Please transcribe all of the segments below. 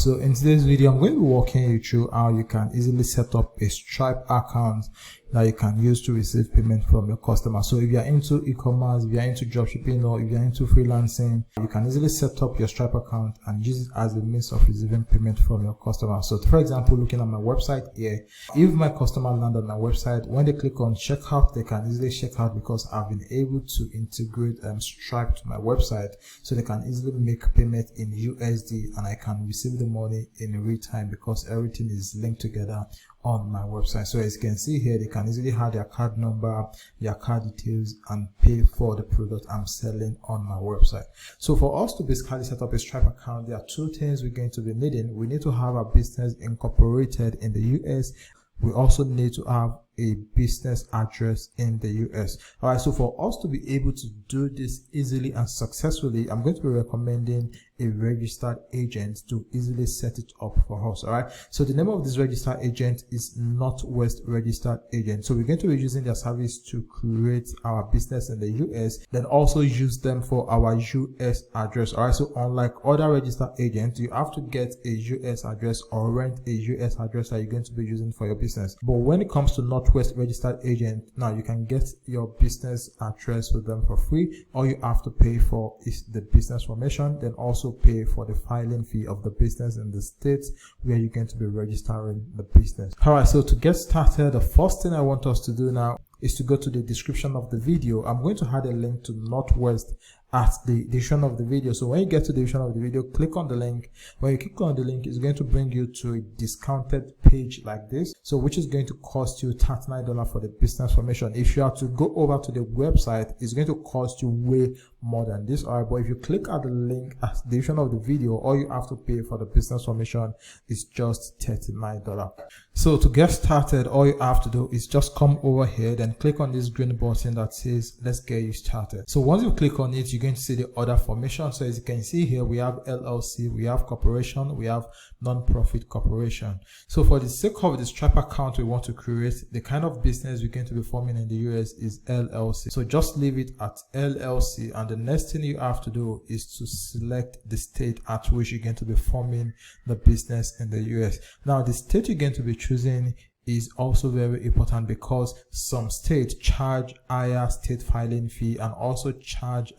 So in today's video, I'm going to be walking you through how you can easily set up a Stripe account that you can use to receive payment from your customer. So if you're into e-commerce, if you're into dropshipping, or if you're into freelancing, you can easily set up your Stripe account and use it as a means of receiving payment from your customer. So for example, looking at my website here, if my customer land on my website, when they click on checkout, they can easily check out because I've been able to integrate Stripe to my website, so they can easily make payment in USD and I can receive the money in real time because everything is linked together on my website. So as you can see here, they can easily have their card number, their card details, and pay for the product I'm selling on my website. So for us to basically set up a Stripe account, there are two things we're going to be needing. We need to have a business incorporated in the US. We also need to have a business address in the US. Alright, so for us to be able to do this easily and successfully, I'm going to be recommending a registered agent to easily set it up for us. Alright, so the name of this registered agent is Northwest Registered Agent. So we're going to be using their service to create our business in the US, then also use them for our US address. Alright, so unlike other registered agents, you have to get a US address or rent a US address that you're going to be using for your business. But when it comes to Northwest Registered Agent, now you can get your business address with them for free. All you have to pay for is the business formation, then also pay for the filing fee of the business in the states where you're going to be registering the business. Alright, so to get started, the first thing I want us to do now is to go to the description of the video. I'm going to add a link to Northwest at the description of the video. So when you get to the description of the video, click on the link. When you click on the link, it's going to bring you to a discounted page like this, so which is going to cost you $39 for the business formation. If you have to go over to the website, it's going to cost you way more than this. Alright, but if you click at the link at the description of the video, all you have to pay for the business formation is just $39. So to get started, all you have to do is just come over here, then click on this green button that says let's get you started. So once you click on it, you're going to see the other formation. So as you can see here, we have LLC, we have corporation, we have non-profit corporation. So for the sake of the Stripe account we want to create, the kind of business we're going to be forming in the US is LLC. So just leave it at LLC, and the next thing you have to do is to select the state at which you're going to be forming the business in the US. Now the state you're going to be choosing is also very important because some states charge higher state filing fee and also charge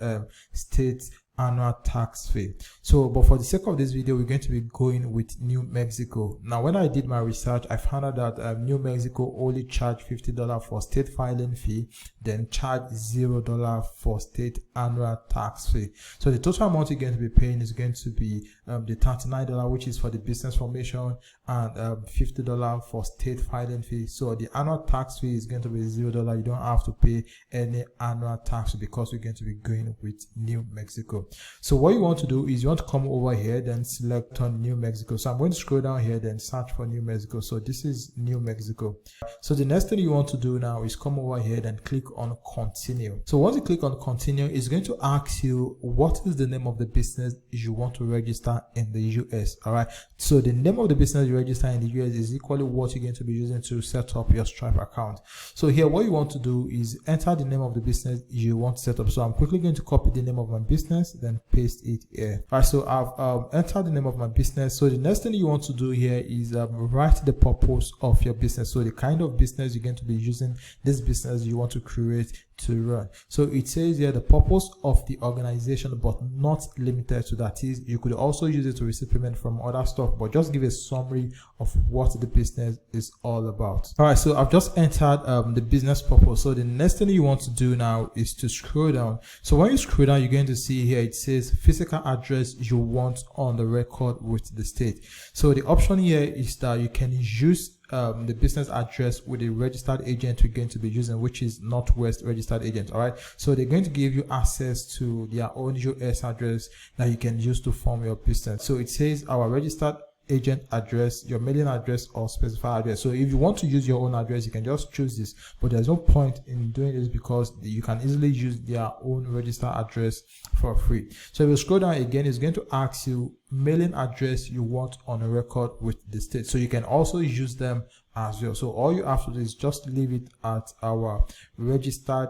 state annual tax fee. So but for the sake of this video, we're going to be going with New Mexico. Now when I did my research, I found out that New Mexico only charge $50 for state filing fee, then charge $0 for state annual tax fee. So the total amount you're going to be paying is going to be the $39, which is for the business formation, and $50 for state filing fee. So the annual tax fee is going to be $0. You don't have to pay any annual tax because we're going to be going with New Mexico. So what you want to do is you want to come over here, then select on New Mexico. So I'm going to scroll down here, then search for New Mexico. So this is New Mexico. So the next thing you want to do now is come over here, then click on continue. So once you click on continue, it's going to ask you what is the name of the business you want to register in the US. All right, so the name of the business you register in the US is equally what you're going to be using to set up your Stripe account. So here what you want to do is enter the name of the business you want to set up. So I'm quickly going to copy the name of my business, then paste it here. All right, so I've entered the name of my business. So the next thing you want to do here is write the purpose of your business. So the kind of business you're going to be using this business you want to create to run. So it says here the purpose of the organization, but not limited to that. Is you could also use it to receive payment from other stuff, but just give a summary of what the business is all about. All right, so I've just entered the business purpose. So the next thing you want to do now is to scroll down. So when you scroll down, you're going to see here it says physical address you want on the record with the state. So the option here is that you can use the business address with the registered agent we're going to be using, which is Northwest Registered Agent. All right, so they're going to give you access to their own US address that you can use to form your business. So it says our registered agent address, your mailing address, or specified address. So if you want to use your own address, you can just choose this, but there's no point in doing this because you can easily use their own registered address for free. So if you scroll down again, it's going to ask you mailing address you want on a record with the state. So you can also use them as well. So all you have to do is just leave it at our registered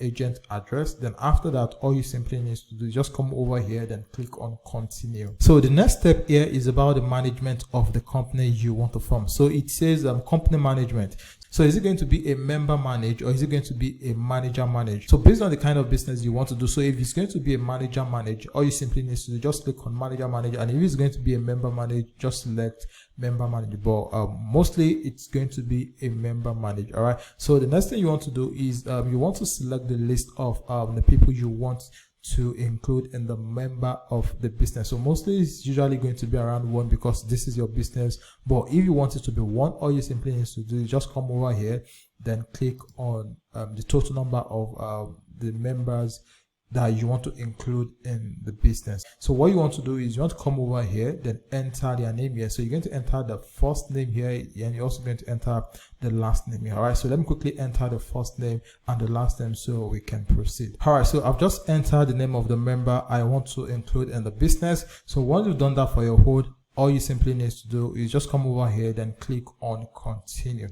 agent address. Then after that, all you simply need to do is just come over here, then click on continue. So the next step here is about the management of the company you want to form. So it says company management. So is it going to be a member manage, or is it going to be a manager manage? So based on the kind of business you want to do, so if it's going to be a manager manage, all you simply need to do, just click on manager manage. And if it's going to be a member manage, just select member manage. But mostly it's going to be a member manage. All right. So the next thing you want to do is you want to select the list of the people you want to include in the member of the business. So mostly it's usually going to be around 1 because this is your business. But if you want it to be 1, all you simply need to do is just come over here, then click on the total number of the members that you want to include in the business. So what you want to do is you want to come over here, then enter their name here. So you're going to enter the first name here, and you're also going to enter the last name here. All right, so let me quickly enter the first name and the last name so we can proceed. All right, so I've just entered the name of the member I want to include in the business. So once you've done that for your whole, all you simply need to do is just come over here, then click on continue.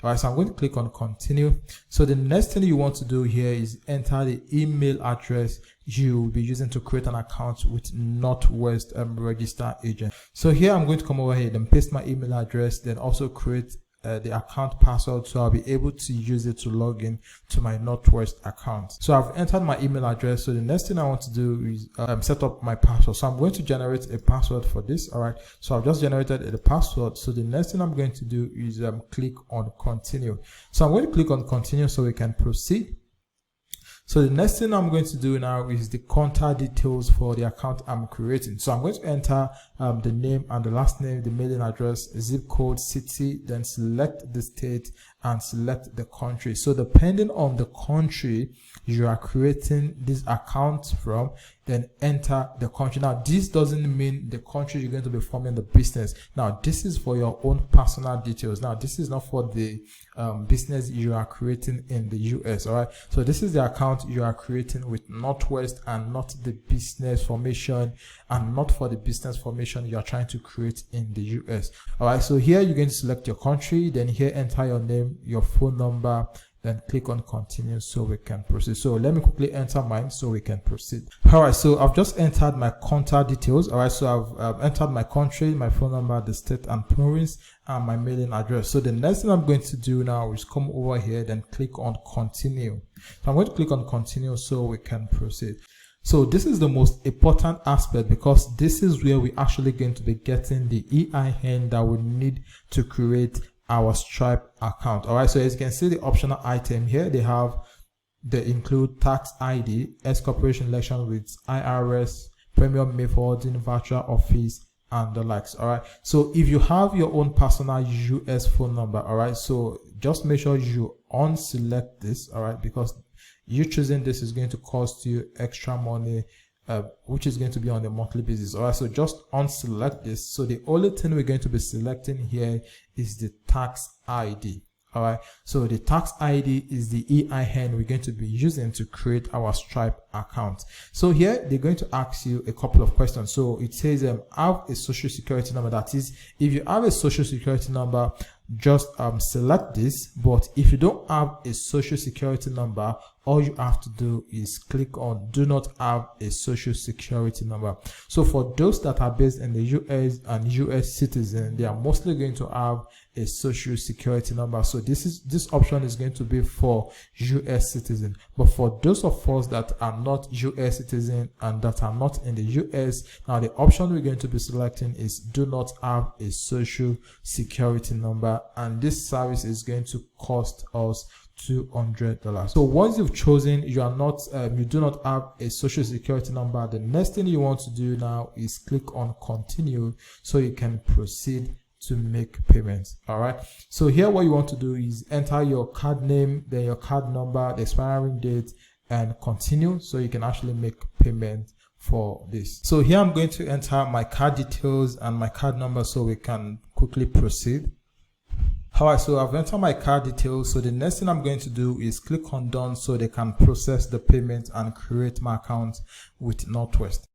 All right, so I'm going to click on continue. So the next thing you want to do here is enter the email address you will be using to create an account with Northwest register agent. So here I'm going to come over here and paste my email address, then also create the account password, so I'll be able to use it to log in to my Northwest account. So I've entered my email address. So the next thing I want to do is set up my password. So I'm going to generate a password for this. All right, so I've just generated the password. So the next thing I'm going to do is click on continue. So I'm going to click on continue so we can proceed. So the next thing I'm going to do now is the contact details for the account I'm creating. So I'm going to enter the name and the last name, the mailing address, zip code, city, then select the state and select the country. So depending on the country you are creating this account from, then enter the country. Now this doesn't mean the country you're going to be forming the business. Now this is for your own personal details. Now this is not for the business you are creating in the US. All right, so this is the account you are creating with Northwest, and not the business formation, and not for the business formation you are trying to create in the US. All right, so here you're going to select your country, then here enter your name, your phone number, then click on continue so we can proceed. So let me quickly enter mine so we can proceed. All right, so I've just entered my contact details. All right, so I've entered my country, my phone number, the state and province, and my mailing address. So the next thing I'm going to do now is come over here, then click on continue. So I'm going to click on continue so we can proceed. So this is the most important aspect, because this is where we're actually going to be getting the EIN that we need to create our Stripe account. All right, so as you can see, the optional item here, they include tax ID, S corporation election with IRS, premium mail forwarding, virtual office, and the likes. All right, so if you have your own personal US phone number, all right, so just make sure you unselect this, all right, because you choosing this is going to cost you extra money, which is going to be on a monthly basis. All right, so just unselect this. So the only thing we're going to be selecting here is the tax ID. All right, so the tax ID is the EIN we're going to be using to create our Stripe account. So here they're going to ask you a couple of questions. So it says have a social security number. That is, if you have a social security number, just select this. But if you don't have a social security number, all you have to do is click on do not have a social security number. So for those that are based in the US and US citizen, they are mostly going to have a social security number. So this option is going to be for US citizen. But for those of us that are not US citizen and that are not in the US, now the option we're going to be selecting is do not have a social security number, and this service is going to cost us $200. So once you've chosen you do not have a social security number, the next thing you want to do now is click on continue so you can proceed to make payments. All right, so here what you want to do is enter your card name, then your card number, the expiring date, and continue so you can actually make payment for this. So here I'm going to enter my card details and my card number so we can quickly proceed. All right, so I've entered my card details. So the next thing I'm going to do is click on done so they can process the payment and create my account with Northwest.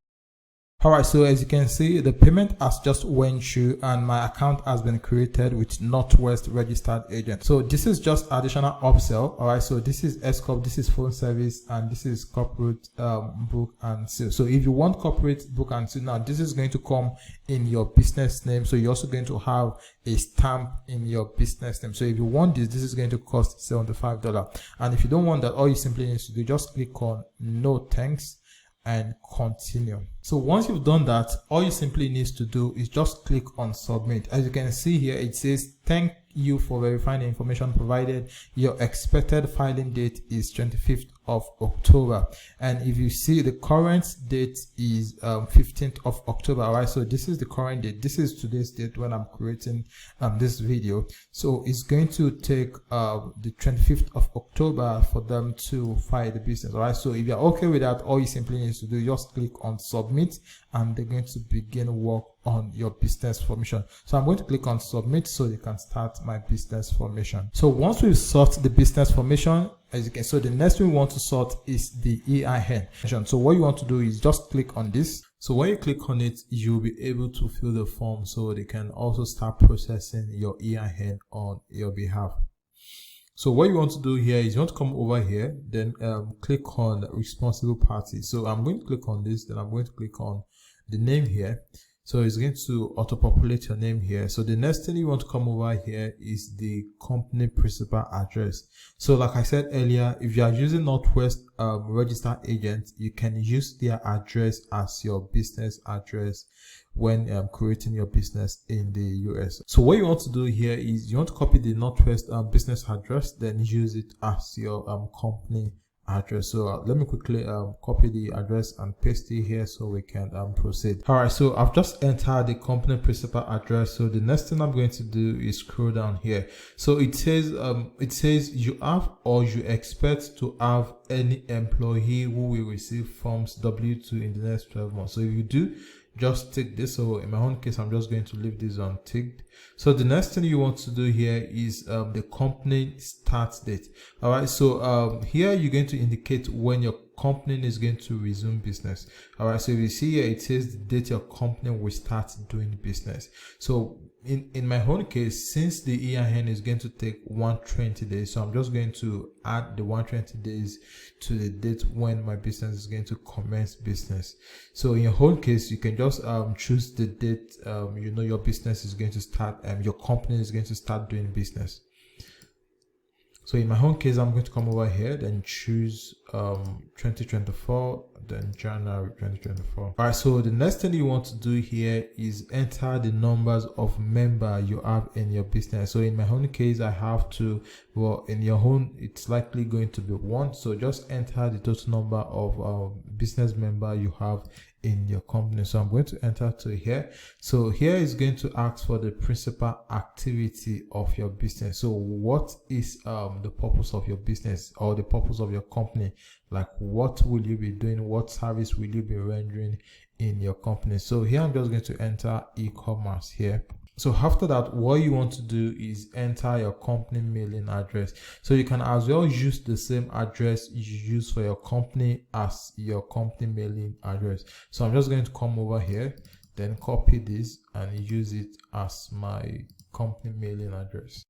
Alright, so as you can see, the payment has just went through and my account has been created with Northwest registered agent. So this is just additional upsell. Alright, so this is S-Corp, this is phone service, and this is corporate book and seal. So if you want corporate book and seal, now this is going to come in your business name. So you're also going to have a stamp in your business name. So if you want this, this is going to cost $75. And if you don't want that, all you simply need to do, just click on no thanks and continue. So once you've done that, all you simply need to do is just click on submit. As you can see here, it says thank you for verifying the information provided. Your expected filing date is 25th of October, and if you see, the current date is 15th of October. All right, so this is the current date. This is today's date when I'm creating this video. So it's going to take the 25th of October for them to file the business. All right, so if you're okay with that, all you simply need to do, just click on submit, and they're going to begin work on your business formation. So I'm going to click on submit so they can start my business formation. So once we've sorted the business formation, as you can, so the next thing we want to sort is the EIN. So what you want to do is just click on this. So when you click on it, you'll be able to fill the form so they can also start processing your EIN on your behalf. So what you want to do here is you want to come over here, then click on responsible party. So I'm going to click on this, then I'm going to click on the name here. So it's going to auto-populate your name here. So the next thing you want to come over here is the company principal address. So like I said earlier, if you are using Northwest registered agent, you can use their address as your business address when creating your business in the US. So what you want to do here is you want to copy the Northwest business address, then use it as your company address. So let me quickly copy the address and paste it here so we can proceed. All right, so I've just entered the company principal address. So the next thing I'm going to do is scroll down here. So it says you have or you expect to have any employee who will receive forms W2 in the next 12 months. So if you do, just tick this. So in my own case, I'm just going to leave this unticked. So the next thing you want to do here is the company start date. All right, so here you're going to indicate when your company is going to resume business. All right, so if you see here, it says the date your company will start doing business. So in my own case, since the EIN is going to take 120 days, so I'm just going to add the 120 days to the date when my business is going to commence business. So in your own case, you can just choose the date you know your business is going to start, your company is going to start doing business. So in my own case, I'm going to come over here, then choose 2024, then January 2024. All right, so the next thing you want to do here is enter the numbers of members you have in your business. So in my own case, I have to, well, in your own, it's likely going to be 1. So just enter the total number of business members you have in your company. So I'm going to enter to here. So here is going to ask for the principal activity of your business. So what is the purpose of your business or the purpose of your company? Like, what will you be doing? What service will you be rendering in your company? So here I'm just going to enter e-commerce here. So after that, what you want to do is enter your company mailing address. So you can as well use the same address you use for your company as your company mailing address. So I'm just going to come over here, then copy this and use it as my company mailing address.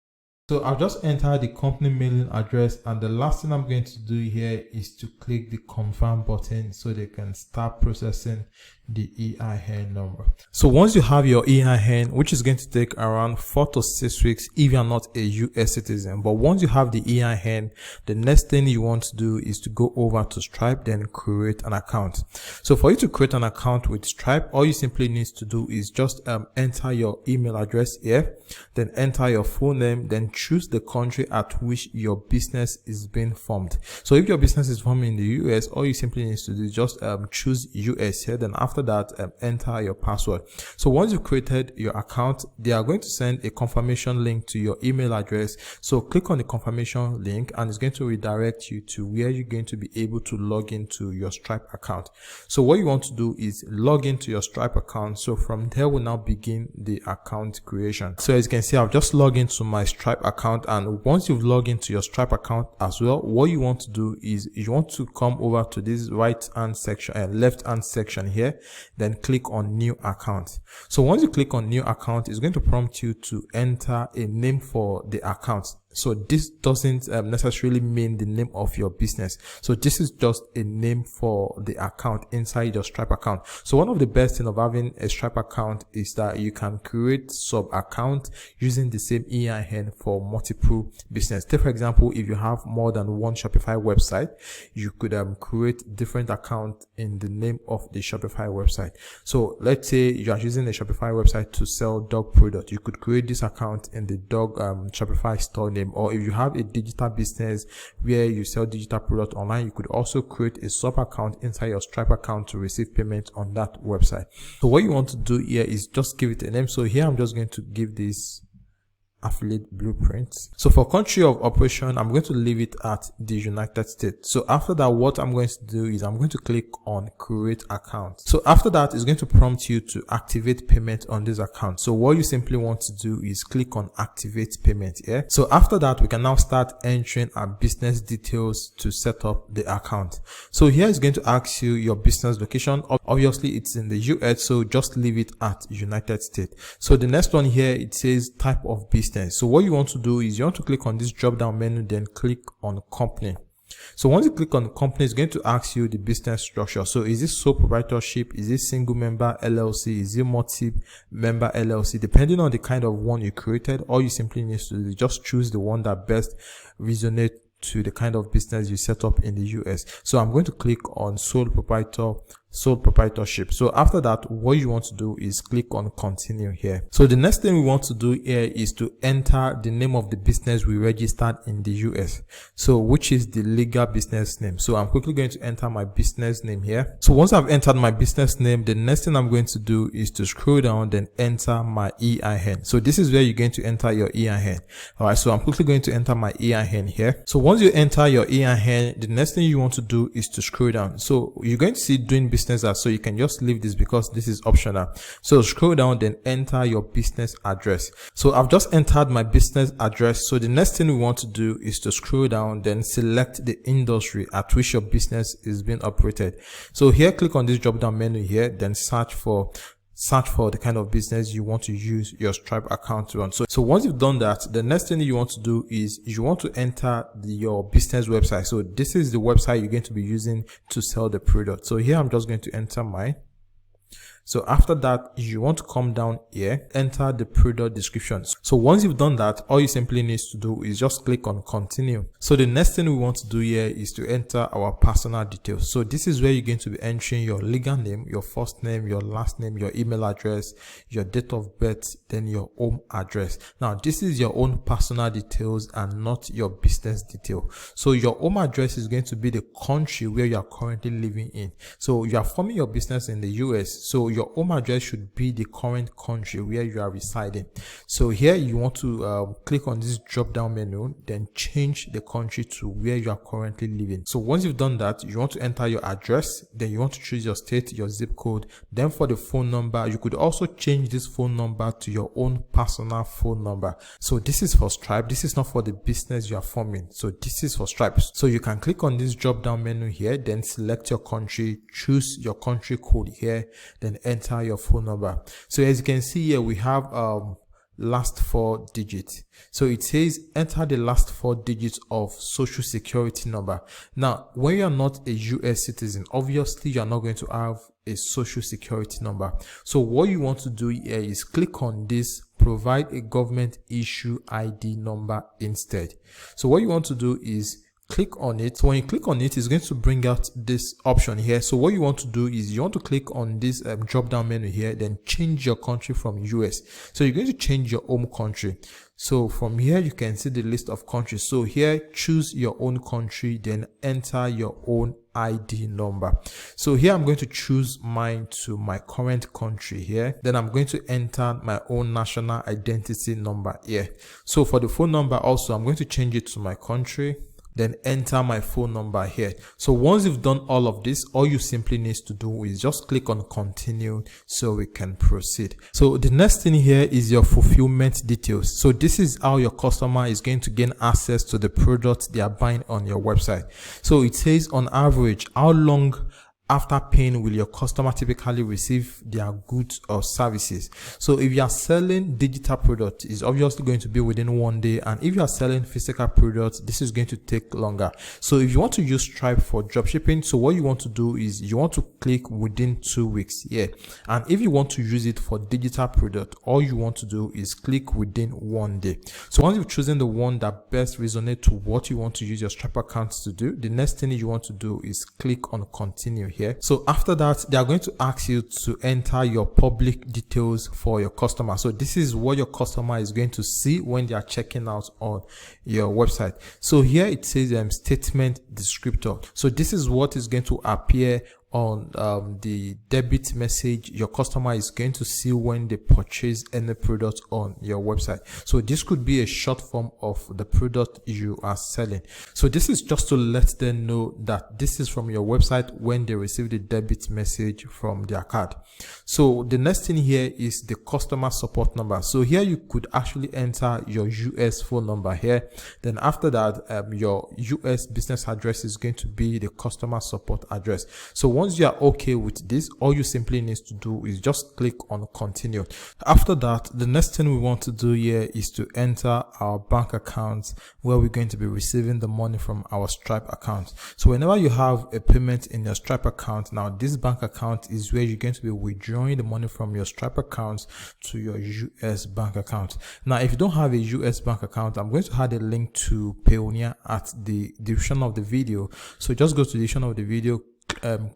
So I've just entered the company mailing address, and the last thing I'm going to do here is to click the confirm button so they can start processing the EIN number. So once you have your EIN, which is going to take around 4 to 6 weeks if you're not a US citizen, but once you have the EIN, the next thing you want to do is to go over to Stripe, then create an account. So for you to create an account with Stripe, all you simply need to do is just enter your email address here, then enter your full name, then choose the country at which your business is being formed. So if your business is formed in the US, all you simply need to do is just choose US here, then after that enter your password. So once you've created your account, they are going to send a confirmation link to your email address. So click on the confirmation link and it's going to redirect you to where you're going to be able to log into your Stripe account. So what you want to do is log into your Stripe account. So from there we'll now begin the account creation. So as you can see, I've just logged into my Stripe account, and once you've logged into your Stripe account as well, what you want to do is you want to come over to this right hand section and left hand section here, then click on new account. So once you click on new account, it's going to prompt you to enter a name for the account. So this doesn't necessarily mean the name of your business. So this is just a name for the account inside your Stripe account. So one of the best things of having a Stripe account is that you can create sub account using the same EIN for multiple business. Take for example, if you have more than one Shopify website, you could create different account in the name of the Shopify website. So let's say you are using a Shopify website to sell dog product. You could create this account in the dog Shopify store name. Or if you have a digital business where you sell digital product online, you could also create a sub account inside your Stripe account to receive payment on that website. So what you want to do here is just give it a name. So here I'm just going to give this affiliate blueprint. So for country of operation, I'm going to leave it at the United States. So after that, what I'm going to do is I'm going to click on create account. So after that, it's going to prompt you to activate payment on this account. So what you simply want to do is click on activate payment here. So after that, we can now start entering our business details to set up the account. So here it's going to ask you your business location. Obviously it's in the US, so just leave it at United States. So the next one here, it says type of business. So what you want to do is you want to click on this drop down menu, then click on company. So once you click on company, it's going to ask you the business structure. So is this sole proprietorship? Is it single member LLC? Is it multi-member LLC? Depending on the kind of one you created, all you simply need to do is just choose the one that best resonates to the kind of business you set up in the US. So I'm going to click on sole proprietorship. So after that, what you want to do is click on continue here. So the next thing we want to do here is to enter the name of the business we registered in the US. So which is the legal business name. So I'm quickly going to enter my business name here. So once I've entered my business name, the next thing I'm going to do is to scroll down, then enter my EIN. So this is where you're going to enter your EIN. All right. So I'm quickly going to enter my EIN here. So once you enter your EIN, the next thing you want to do is to scroll down. So you're going to see doing business as, so you can just leave this because this is optional. So scroll down, then enter your business address. So I've just entered my business address. So the next thing we want to do is to scroll down, then select the industry at which your business is being operated. So here, click on this drop down menu here, then search for the kind of business you want to use your Stripe account to run. So once you've done that, the next thing you want to do is you want to enter your business website. So this is the website you're going to be using to sell the product. So here I'm just going to enter mine. So after that, you want to come down here, enter the product description. So once you've done that, all you simply need to do is just click on continue. So the next thing we want to do here is to enter our personal details. So this is where you're going to be entering your legal name, your first name, your last name, your email address, your date of birth, then your home address. Now, this is your own personal details and not your business detail. So your home address is going to be the country where you are currently living in. So you are forming your business in the US. So your home address should be the current country where you are residing. So here you want to click on this drop down menu, then change the country to where you are currently living. So once you've done that, you want to enter your address, then you want to choose your state, your zip code. Then for the phone number, you could also change this phone number to your own personal phone number. So this is for Stripe. This is not for the business you are forming. So this is for Stripe. So you can click on this drop down menu here, then select your country, choose your country code here, then enter your phone number. So as you can see here, we have last 4 digits. So it says enter the last 4 digits of social security number. Now, when you are not a US citizen, obviously you are not going to have a social security number. So what you want to do here is click on this provide a government issue ID number instead. So what you want to do is click on it. So when you click on it, it's going to bring out this option here. So what you want to do is you want to click on this drop down menu here, then change your country from US. So you're going to change your home country. So from here, you can see the list of countries. So here, choose your own country, then enter your own ID number. So here, I'm going to choose mine to my current country here. Then I'm going to enter my own national identity number here. So for the phone number also, I'm going to change it to my country. then enter my phone number here. So once you've done all of this, all you simply need to do is just click on continue so we can proceed. So the next thing here is your fulfillment details. So this is how your customer is going to gain access to the product they are buying on your website. So it says on average, how long after paying will your customer typically receive their goods or services. So if you are selling digital products, it's obviously going to be within 1 day, and if you are selling physical products, this is going to take longer. So if you want to use Stripe for dropshipping, so what you want to do is you want to click within 2 weeks here, and if you want to use it for digital product, all you want to do is click within 1 day. So once you've chosen the one that best resonates to what you want to use your Stripe account to do, the next thing you want to do is click on continue here. So after that, they are going to ask you to enter your public details for your customer. So this is what your customer is going to see when they are checking out on your website. So here it says statement descriptor. So this is what is going to appear on the debit message your customer is going to see when they purchase any product on your website. So this could be a short form of the product you are selling. So this is just to let them know that this is from your website when they receive the debit message from their card. So the next thing here is the customer support number. So here you could actually enter your US phone number here. Then after that, your US business address is going to be the customer support address. So once you are okay with this, all you simply need to do is just click on continue. After that, the next thing we want to do here is to enter our bank account where we're going to be receiving the money from our Stripe account. So whenever you have a payment in your Stripe account, now this bank account is where you're going to be withdrawing the money from your Stripe account to your US bank account. Now, if you don't have a US bank account, I'm going to add a link to Payoneer at the description of the video. So just go to the description of the video,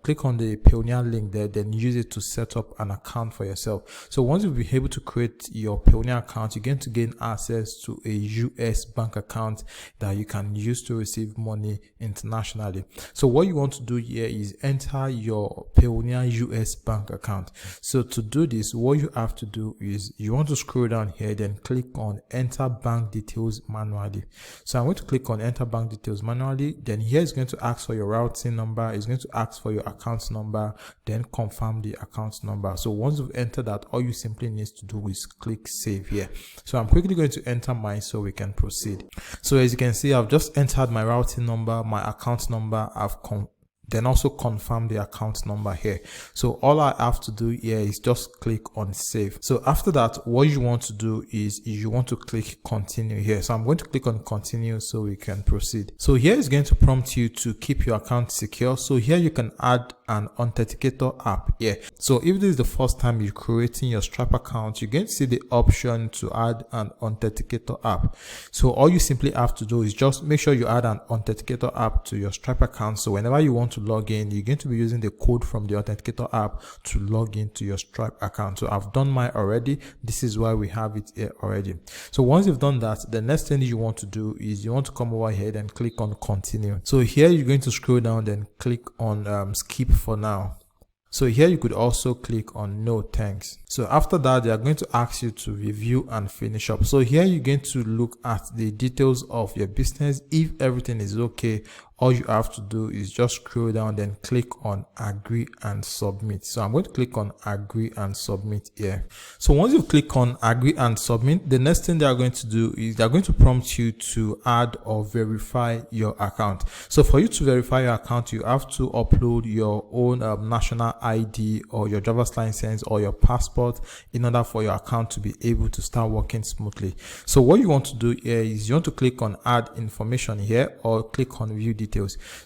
click on the Payoneer link there, then use it to set up an account for yourself. So once you'll be able to create your Payoneer account, you're going to gain access to a US bank account that you can use to receive money internationally. So what you want to do here is enter your Payoneer US bank account. So to do this, what you have to do is you want to scroll down here, then click on enter bank details manually. So I'm going to click on enter bank details manually. Then here it's going to ask for your routing number. It's going to ask for your account number, then confirm the account number. So once you've entered that, all you simply need to do is click save here. So I'm quickly going to enter mine so we can proceed. So as you can see, I've just entered my routing number, my account number. Then also confirm the account number here. So all I have to do here is just click on save. So after that, what you want to do is you want to click continue here. So I'm going to click on continue so we can proceed. So here is going to prompt you to keep your account secure. So here you can add an authenticator app here. So if this is the first time you're creating your Stripe account, you're going to see the option to add an authenticator app. So all you simply have to do is just make sure you add an authenticator app to your Stripe account. So whenever you want to log in, you're going to be using the code from the authenticator app to log into your Stripe account. So I've done mine already. This is why we have it here already. So once you've done that, the next thing you want to do is you want to come over here and click on continue. So here you're going to scroll down, then click on skip for now. So here you could also click on no thanks. So after that, they are going to ask you to review and finish up. So here you're going to look at the details of your business. If everything is okay, all you have to do is just scroll down, then click on agree and submit. So I'm going to click on agree and submit here. So once you click on agree and submit, the next thing they are going to do is they're going to prompt you to add or verify your account. So for you to verify your account, you have to upload your own national ID or your driver's license or your passport in order for your account to be able to start working smoothly. So what you want to do here is you want to click on add information here or click on view details.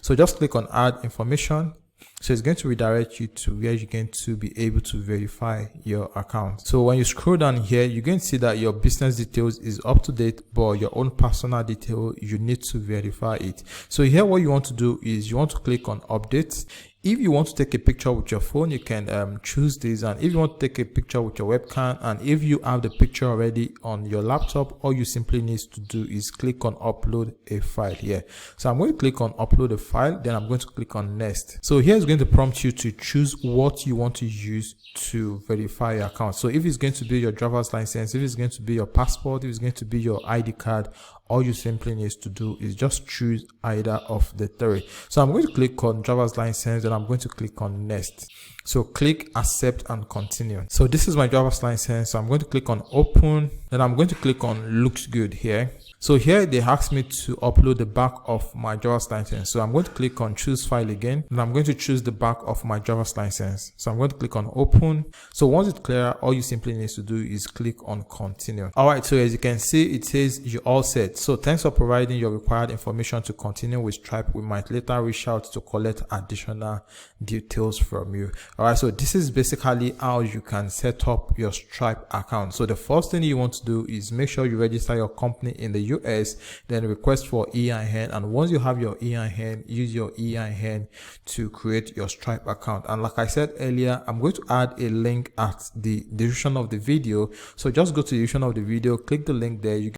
So just click on add information. So it's going to redirect you to where you're going to be able to verify your account. So when you scroll down here, you're going to see that your business details is up to date, but your own personal detail, you need to verify it. So here what you want to do is you want to click on update. If you want to take a picture with your phone, you can choose this, and if you want to take a picture with your webcam, and if you have the picture already on your laptop, all you simply need to do is click on upload a file here. So I'm going to click on upload a file, then I'm going to click on next. So here it's going to prompt you to choose what you want to use to verify your account. So if it's going to be your driver's license, if it's going to be your passport, if it's going to be your ID card, all you simply need to do is just choose either of the three. So I'm going to click on driver's license, and I'm going to click on next. So click accept and continue. So this is my driver's license. So I'm going to click on open. Then I'm going to click on looks good here. So here they asked me to upload the back of my driver's license. So I'm going to click on choose file again, and I'm going to choose the back of my driver's license. So I'm going to click on open. So once it's clear, all you simply need to do is click on continue. All right, so as you can see, it says you're all set. So thanks for providing your required information to continue with Stripe. We might later reach out to collect additional details from you. All right, so this is basically how you can set up your Stripe account. So the first thing you want to do is make sure you register your company in the US, then request for EIN, and once you have your EIN, use your EIN to create your Stripe account. And like I said earlier, I'm going to add a link at the description of the video. So just go to the description of the video, click the link there. You